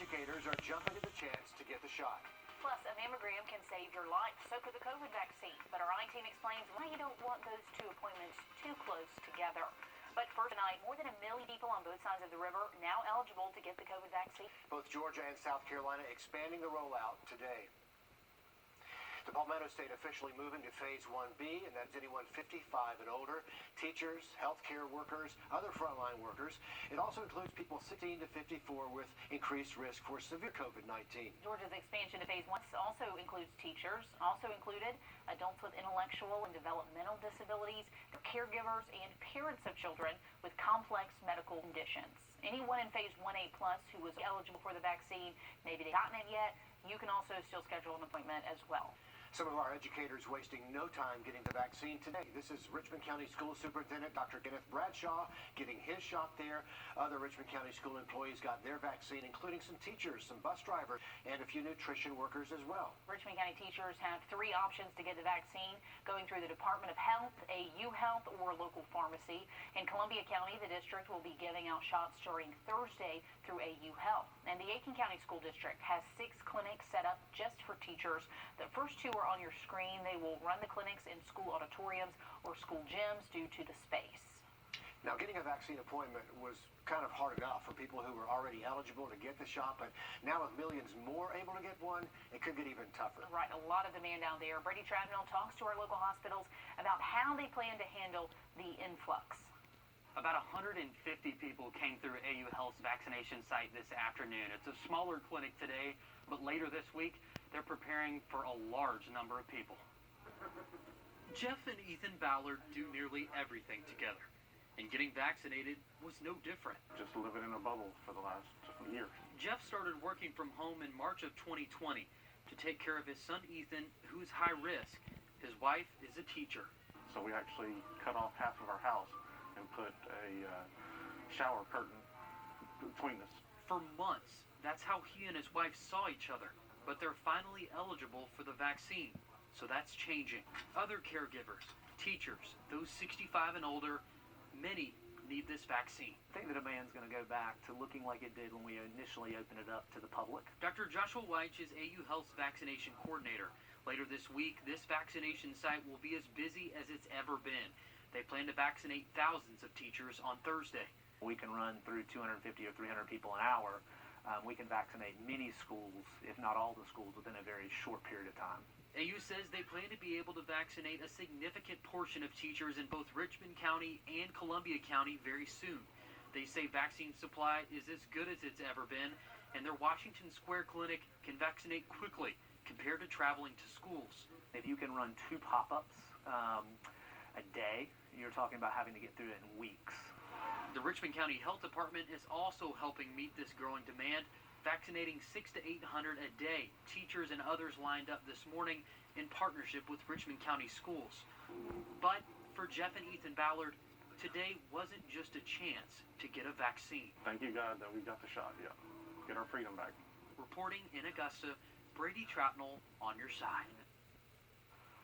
educators are jumping at the chance to get the shot. Plus, a mammogram can save your life. So could the COVID vaccine. But our I-team explains why you don't want those two appointments too close together. But first tonight, more than 1 million people on both sides of the river now eligible to get the COVID vaccine. Both Georgia and South Carolina expanding the rollout today. The Palmetto State officially moving to Phase 1B, and that's anyone 55 and older, teachers, healthcare workers, other frontline workers. It also includes people 16 to 54 with increased risk for severe COVID-19. Georgia's expansion to Phase 1 also includes teachers, also included adults with intellectual and developmental disabilities, their caregivers, and parents of children with complex medical conditions. Anyone in Phase 1A plus who was eligible for the vaccine, maybe they've gotten it yet, you can also still schedule an appointment as well. Some of our educators wasting no time getting the vaccine today. This is Richmond County School Superintendent Dr. Kenneth Bradshaw getting his shot there. Other Richmond County school employees got their vaccine, including some teachers, some bus drivers, and a few nutrition workers as well. Richmond County teachers have 3 options to get the vaccine, going through the Department of Health, AU Health, or a local pharmacy. In Columbia County, the district will be giving out shots starting Thursday through AU Health. And the Aiken County School District has 6 clinics set up just for teachers. The first 2 are on your screen. They will run the clinics in school auditoriums or school gyms due to the space. Now, getting a vaccine appointment was kind of hard enough for people who were already eligible to get the shot, but now with millions more able to get one, it could get even tougher. Right, a lot of demand out there. Brady Travnell talks to our local hospitals about how they plan to handle the influx. About 150 people came through AU Health's vaccination site this afternoon. It's a smaller clinic today, but later this week, they're preparing for a large number of people. Jeff and Ethan Ballard do nearly everything together, and getting vaccinated was no different. Just living in a bubble for the last year. Jeff started working from home in March of 2020 to take care of his son Ethan, who's high risk. His wife is a teacher. So we actually cut off half of our house and put a shower curtain between us. For months, that's how he and his wife saw each other, but they're finally eligible for the vaccine. So that's changing. Other caregivers, teachers, those 65 and older, many need this vaccine. I think the demand's going to go back to looking like it did when we initially opened it up to the public. Dr. Joshua Weich is AU Health's vaccination coordinator. Later this week, this vaccination site will be as busy as it's ever been. They plan to vaccinate thousands of teachers on Thursday. We can run through 250 or 300 people an hour. We can vaccinate many schools, if not all the schools, within a very short period of time. AU says they plan to be able to vaccinate a significant portion of teachers in both Richmond County and Columbia County very soon. They say vaccine supply is as good as it's ever been, and their Washington Square clinic can vaccinate quickly compared to traveling to schools. If you can run 2 pop-ups a day, you're talking about having to get through it in weeks. The Richmond County Health Department is also helping meet this growing demand, vaccinating 600 to 800 a day. Teachers and others lined up this morning in partnership with Richmond County Schools. But for Jeff and Ethan Ballard, today wasn't just a chance to get a vaccine. Thank you, God, that we got the shot, yeah. Get our freedom back. Reporting in Augusta, Brady Troutnell on your side.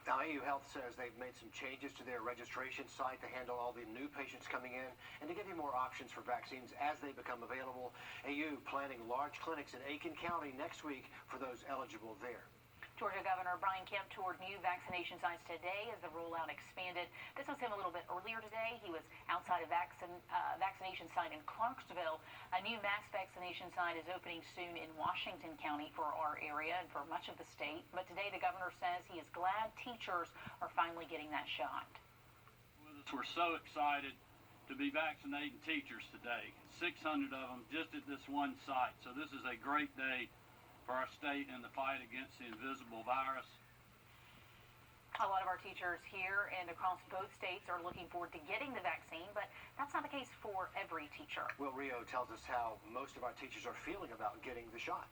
Now, AU Health says they've made some changes to their registration site to handle all the new patients coming in and to give you more options for vaccines as they become available. AU planning large clinics in Aiken County next week for those eligible there. Georgia Governor Brian Kemp toured new vaccination sites today as the rollout expanded. This was him a little bit earlier today. He was outside a vaccination site in Clarksville. A new mass vaccination site is opening soon in Washington County for our area and for much of the state. But today the governor says he is glad teachers are finally getting that shot. We're so excited to be vaccinating teachers today. 600 of them just at this one site. So this is a great day for our state in the fight against the invisible virus. A lot of our teachers here and across both states are looking forward to getting the vaccine, but that's not the case for every teacher. Will Rio tells us how most of our teachers are feeling about getting the shot.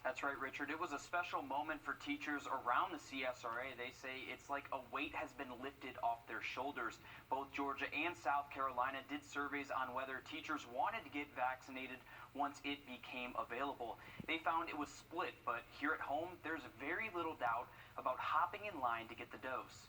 That's right, Richard. It was a special moment for teachers around the CSRA. They say it's like a weight has been lifted off their shoulders. Both Georgia and South Carolina did surveys on whether teachers wanted to get vaccinated once it became available. They found it was split, but here at home, there's very little doubt about hopping in line to get the dose.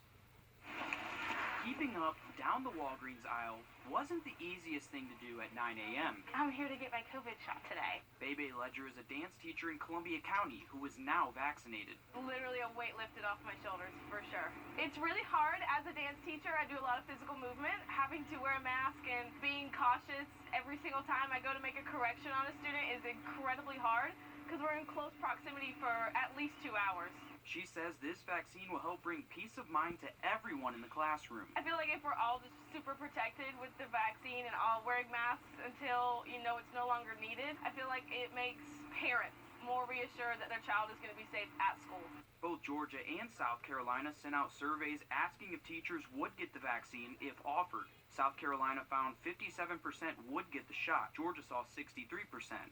Keeping up down the Walgreens aisle wasn't the easiest thing to do at 9 a.m. I'm here to get my COVID shot today. Bebe Ledger is a dance teacher in Columbia County who is now vaccinated. Literally a weight lifted off my shoulders, for sure. It's really hard as a dance teacher. I do a lot of physical movement. Having to wear a mask and being cautious every single time I go to make a correction on a student is incredibly hard because we're in close proximity for at least 2 hours. She says this vaccine will help bring peace of mind to everyone in the classroom. I feel like if we're all just super protected with the vaccine and all wearing masks until, it's no longer needed, I feel like it makes parents more reassured that their child is going to be safe at school. Both Georgia and South Carolina sent out surveys asking if teachers would get the vaccine if offered. South Carolina found 57% would get the shot. Georgia saw 63%.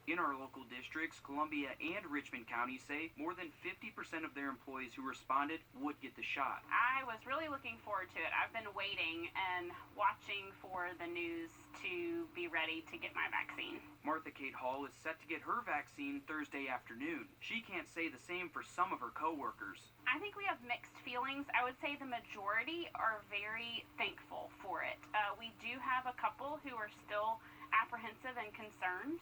In our local districts, Columbia and Richmond counties say more than 50% of their employees who responded would get the shot. I was really looking forward to it. I've been waiting and watching for the news to be ready to get my vaccine. Martha Kate Hall is set to get her vaccine Thursday afternoon. She can't say the same for some of her coworkers. I think we have mixed feelings. I would say the majority are very thankful for it. We do have a couple who are still apprehensive and concerned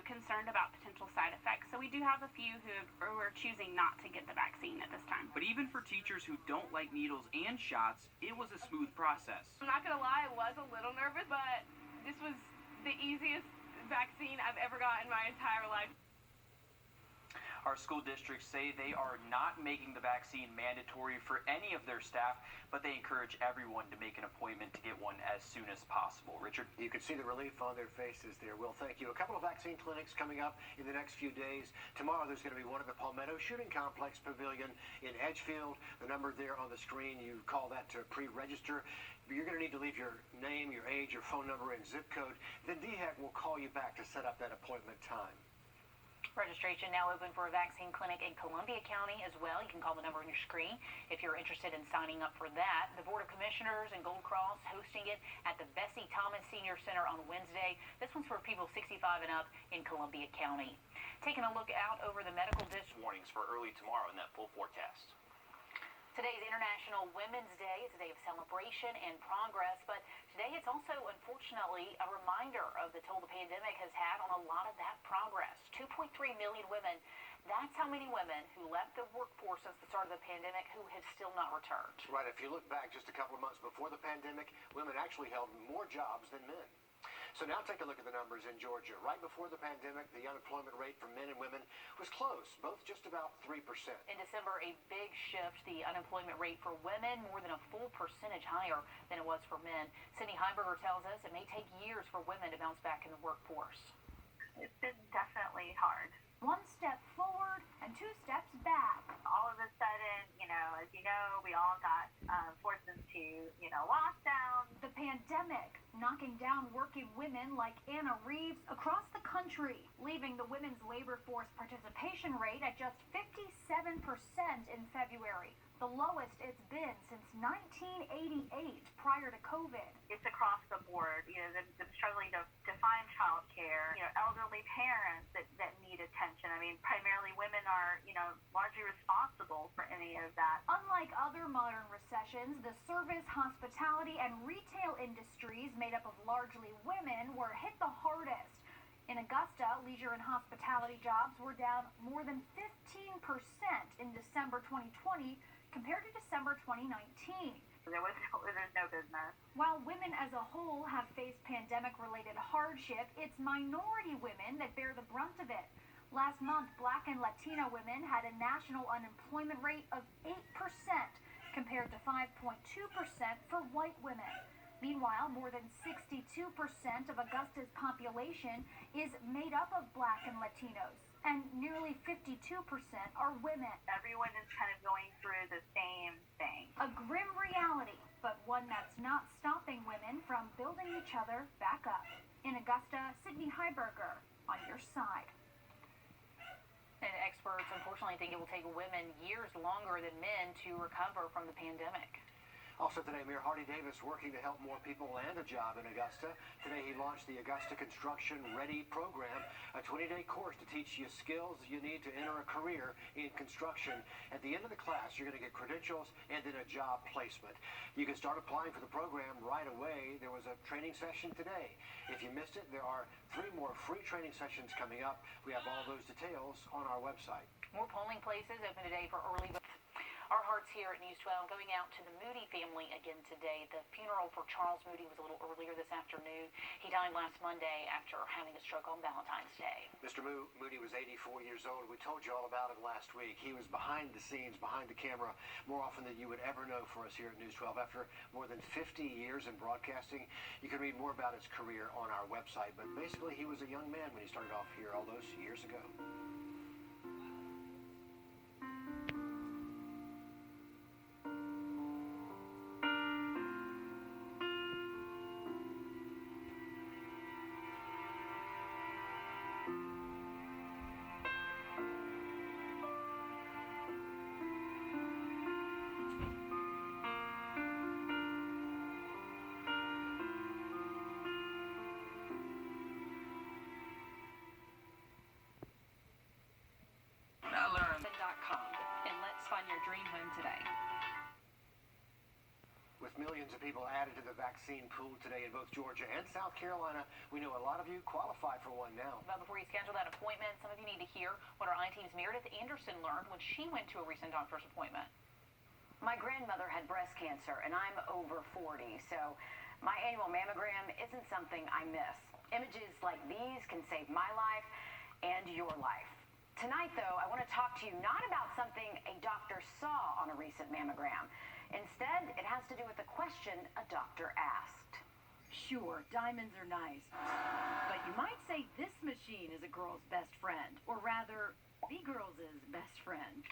concerned about potential side effects. So we do have a few who are choosing not to get the vaccine at this time. But even for teachers who don't like needles and shots, it was a smooth process. I'm not going to lie, I was a little nervous, but this was the easiest vaccine I've ever got in my entire life. Our school districts say they are not making the vaccine mandatory for any of their staff, but they encourage everyone to make an appointment to get one as soon as possible. Richard? You can see the relief on their faces there. Will, thank you. A couple of vaccine clinics coming up in the next few days. Tomorrow there's going to be one at the Palmetto Shooting Complex Pavilion in Edgefield. The number there on the screen, you call that to pre-register. You're going to need to leave your name, your age, your phone number, and zip code. Then DHEC will call you back to set up that appointment time. Registration now open for a vaccine clinic in Columbia County as well. You can call the number on your screen if you're interested in signing up for that. The Board of Commissioners and Gold Cross hosting it at the Bessie Thomas Senior Center on Wednesday. This one's for people 65 and up in Columbia County. Taking a look out over the medical district. Warnings for early tomorrow in that full forecast. Today's International Women's Day. It's a day of celebration and progress, but today it's also, unfortunately, a reminder of the toll the pandemic has had on a lot of that progress. 2.3 million women. That's how many women who left the workforce since the start of the pandemic who have still not returned. Right. If you look back just a couple of months before the pandemic, women actually held more jobs than men. So now take a look at the numbers in Georgia. Right before the pandemic, the unemployment rate for men and women was close, both just about 3%. In December, a big shift. The unemployment rate for women more than a full percentage higher than it was for men. Cindy Heiberger tells us it may take years for women to bounce back in the workforce. It's been definitely hard. One step forward and 2 steps back. All of a sudden, as you know, we all got forced into, lockdown. The pandemic knocking down working women like Anna Reeves across the country, leaving the women's labor force participation rate at just 57% in February, the lowest it's been since 1988 prior to COVID. It's across the board. Them struggling to find childcare. Elderly parents that need attention. I mean, primarily women are, largely responsible for any of that. Unlike other modern recessions, the service, hospitality, and retail industries made up of largely women were hit the hardest. In Augusta, leisure and hospitality jobs were down more than 15% in December 2020 compared to December 2019. There's no business. While women as a whole have faced pandemic-related hardship, it's minority women that bear the brunt of it. Last month, Black and Latina women had a national unemployment rate of 8% compared to 5.2% for white women. Meanwhile, more than 62% of Augusta's population is made up of Black and Latinos, and nearly 52% are women. Everyone is kind of going through the same thing. A grim reality, but one that's not stopping women from building each other back up. In Augusta, Sydney Heiberger, on your side. And experts unfortunately think it will take women years longer than men to recover from the pandemic. Also today, Mayor Hardy Davis working to help more people land a job in Augusta. Today he launched the Augusta Construction Ready program, a 20-day course to teach you skills you need to enter a career in construction. At the end of the class, you're going to get credentials and then a job placement. You can start applying for the program right away. There was a training session today. If you missed it, there are 3 more free training sessions coming up. We have all those details on our website. More polling places open today for early vote. Our hearts here at News 12 going out to the Moody family again today. The funeral for Charles Moody was a little earlier this afternoon. He died last Monday after having a stroke on Valentine's Day. Mr. Moody was 84 years old. We told you all about him last week. He was behind the scenes, behind the camera, more often than you would ever know for us here at News 12. After more than 50 years in broadcasting, you can read more about his career on our website. But basically, he was a young man when he started off here all those years ago. And let's find your dream home today. With millions of people added to the vaccine pool today in both Georgia and South Carolina, we know a lot of you qualify for one now. But before you schedule that appointment, some of you need to hear what our I-Team's Meredith Anderson learned when she went to a recent doctor's appointment. My grandmother had breast cancer, and I'm over 40, so my annual mammogram isn't something I miss. Images like these can save my life and your life. Tonight, though, I want to talk to you not about something a doctor saw on a recent mammogram. Instead, it has to do with the question a doctor asked. Sure, diamonds are nice, but you might say this machine is a girl's best friend, or rather, the girl's best friend.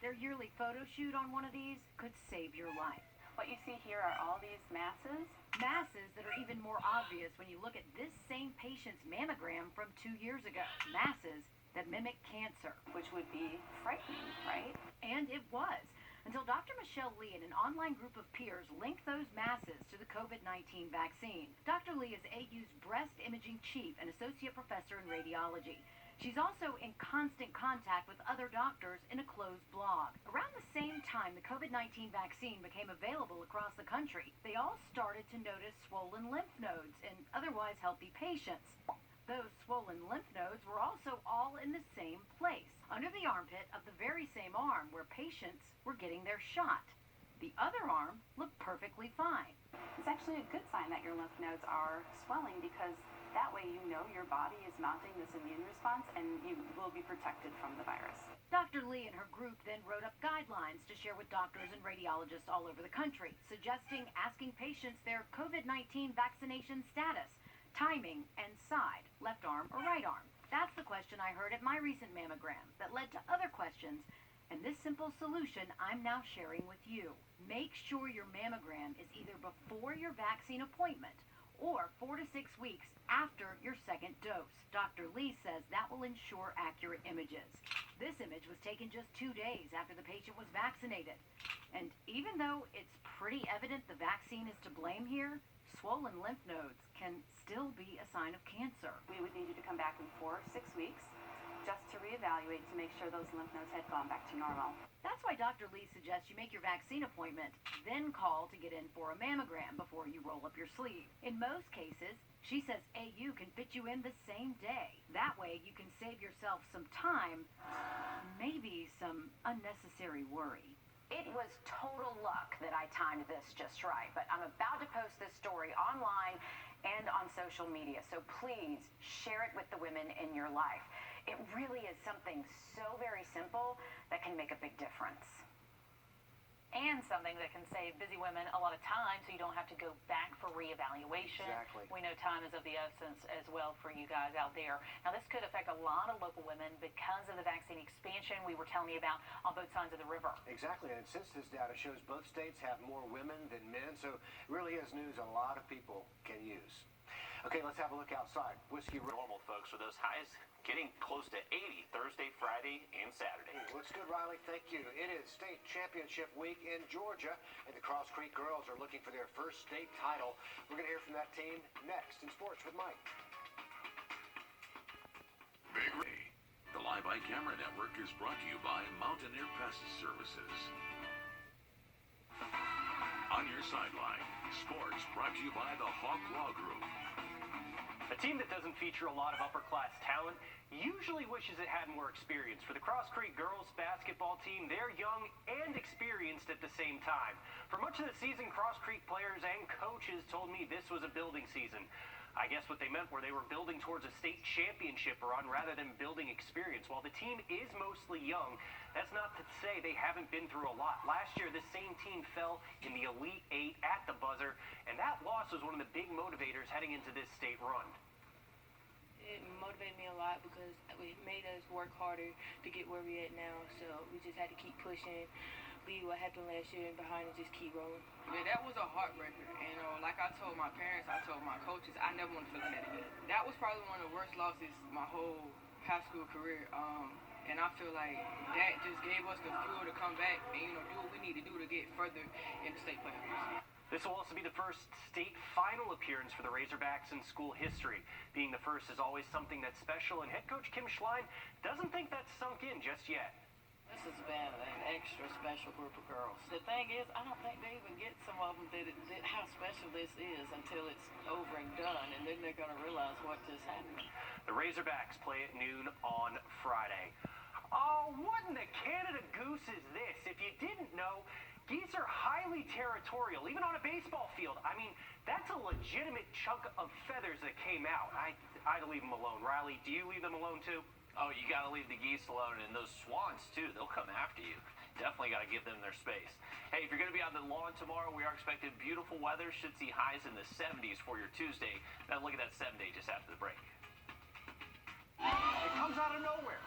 Their yearly photo shoot on one of these could save your life. What you see here are all these masses. Masses that are even more obvious when you look at this same patient's mammogram from 2 years ago. Masses that mimic cancer. Which would be frightening, right? And it was, until Dr. Michelle Lee and an online group of peers linked those masses to the COVID-19 vaccine. Dr. Lee is AU's breast imaging chief and associate professor in radiology. She's also in constant contact with other doctors in a closed blog. Around the same time the COVID-19 vaccine became available across the country, they all started to notice swollen lymph nodes in otherwise healthy patients. Those swollen lymph nodes were also all in the same place, under the armpit of the very same arm where patients were getting their shot. The other arm looked perfectly fine. It's actually a good sign that your lymph nodes are swelling, because that way you know your body is mounting this immune response and you will be protected from the virus. Dr. Lee and her group then wrote up guidelines to share with doctors and radiologists all over the country, suggesting asking patients their COVID-19 vaccination status, timing, and side, left arm or right arm. That's the question I heard at my recent mammogram that led to other questions, and this simple solution I'm now sharing with you. Make sure your mammogram is either before your vaccine appointment or 4 to 6 weeks after your second dose. Dr. Lee says that will ensure accurate images. This image was taken just 2 days after the patient was vaccinated. And even though it's pretty evident the vaccine is to blame here, swollen lymph nodes can still be a sign of cancer. We would need you to come back in 4 or 6 weeks just to reevaluate to make sure those lymph nodes had gone back to normal. That's why Dr. Lee suggests you make your vaccine appointment, then call to get in for a mammogram before you roll up your sleeve. In most cases, she says AU can fit you in the same day. That way you can save yourself some time, maybe some unnecessary worry. It was total luck that I timed this just right, but I'm about to post this story online and on social media, so please share it with the women in your life. It really is something so very simple that can make a big difference. And something that can save busy women a lot of time so you don't have to go back for reevaluation. Exactly. We know time is of the essence as well for you guys out there. Now, this could affect a lot of local women because of the vaccine expansion we were telling you about on both sides of the river. Exactly, and since this data shows both states have more women than men, so it really is news a lot of people can use. Okay, let's have a look outside. Whiskey normal, folks, with those highs getting close to 80 Thursday, Friday, and Saturday. Looks good, Riley. Thank you. It is state championship week in Georgia, and the Cross Creek girls are looking for their first state title. We're going to hear from that team next in sports with Mike. Big Network is brought to you by Mountaineer Pest Services. On your sideline, sports brought to you by the Hawk Law Group. A team that doesn't feature a lot of upper-class talent usually wishes it had more experience. For the Cross Creek girls basketball team, they're young and experienced at the same time. For much of the season, Cross Creek players and coaches told me this was a building season. I guess what they meant were they were building towards a state championship run rather than building experience. While the team is mostly young, that's not to say they haven't been through a lot. Last year, this same team fell in the Elite Eight at the buzzer, and that loss was one of the big motivators heading into this state run. It motivated me a lot because it made us work harder to get where we're at now, so we just had to keep pushing, leave what happened last year behind and just keep rolling. Yeah, that was a heartbreaker, and like I told my parents, I told my coaches, I never want to feel like that again. That was probably one of the worst losses my whole high school career, and I feel like that just gave us the fuel to come back and, do what we need to do to get further in the state playoffs. This will also be the first state final appearance for the Razorbacks in school history. Being the first is always something that's special, and head coach Kim Schlein doesn't think that's sunk in just yet. This has been an extra special group of girls. The thing is, I don't think they even get some of them that how special this is until it's over and done, and then they're going to realize what just happened. The Razorbacks play at noon on Friday. Oh, what in the Canada Goose is this? If you didn't know, geese are highly territorial, even on a baseball field. I mean, that's a legitimate chunk of feathers that came out. I'd leave them alone. Riley, do you leave them alone too? Oh, you got to leave the geese alone, and those swans, too. They'll come after you. Definitely got to give them their space. Hey, if you're going to be on the lawn tomorrow, we are expecting beautiful weather. Should see highs in the 70s for your Tuesday. Now look at that 7-day just after the break. It comes out of nowhere.